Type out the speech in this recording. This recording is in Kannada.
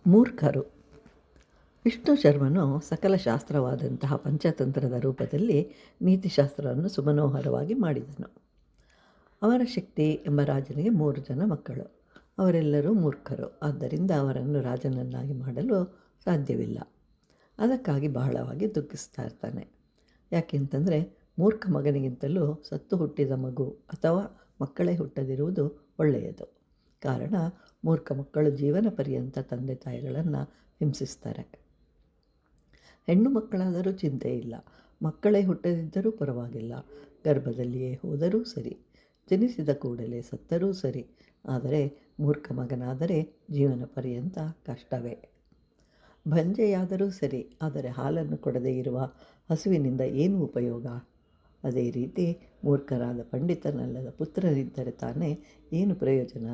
ಮೂರ್ಖರು. ವಿಷ್ಣು ಶರ್ಮನು ಸಕಲ ಶಾಸ್ತ್ರವಾದಂತಹ ಪಂಚತಂತ್ರದ ರೂಪದಲ್ಲಿ ನೀತಿಶಾಸ್ತ್ರವನ್ನು ಸುಮನೋಹರವಾಗಿ ಮಾಡಿದನು. ಅಮರಶಕ್ತಿ ಎಂಬ ರಾಜನಿಗೆ 3 ಜನ ಮಕ್ಕಳು. ಅವರೆಲ್ಲರೂ ಮೂರ್ಖರು. ಆದ್ದರಿಂದ ಅವರನ್ನು ರಾಜನನ್ನಾಗಿ ಮಾಡಲು ಸಾಧ್ಯವಿಲ್ಲ. ಅದಕ್ಕಾಗಿ ಬಹಳವಾಗಿ ದುಃಖಿಸ್ತಾ ಇರ್ತಾನೆ. ಯಾಕೆಂತಂದರೆ ಮೂರ್ಖ ಮಗನಿಗಿಂತಲೂ ಸತ್ತು ಹುಟ್ಟಿದ ಮಗು ಅಥವಾ ಮಕ್ಕಳೇ ಹುಟ್ಟದಿರುವುದು ಒಳ್ಳೆಯದು. ಕಾರಣ, ಮೂರ್ಖ ಮಕ್ಕಳು ಜೀವನ ಪರ್ಯಂತ ತಂದೆ ತಾಯಿಗಳನ್ನು ಹಿಂಸಿಸ್ತಾರೆ. ಹೆಣ್ಣು ಮಕ್ಕಳಾದರೂ ಚಿಂತೆ ಇಲ್ಲ, ಮಕ್ಕಳೇ ಹುಟ್ಟದಿದ್ದರೂ ಪರವಾಗಿಲ್ಲ, ಗರ್ಭದಲ್ಲಿಯೇ ಹೋದರೂ ಸರಿ, ಜನಿಸಿದ ಕೂಡಲೇ ಸತ್ತರೂ ಸರಿ. ಆದರೆ ಮೂರ್ಖ ಮಗನಾದರೆ ಜೀವನ ಪರ್ಯಂತ ಕಷ್ಟವೇ. ಬಂಜೆಯಾದರೂ ಸರಿ, ಆದರೆ ಹಾಲನ್ನು ಕೊಡದೇ ಇರುವ ಹಸುವಿನಿಂದ ಏನು ಉಪಯೋಗ? ಅದೇ ರೀತಿ ಮೂರ್ಖರಾದ ಪಂಡಿತನಲ್ಲದ ಪುತ್ರನಿದ್ದರೆ ತಾನೇ ಏನು ಪ್ರಯೋಜನ?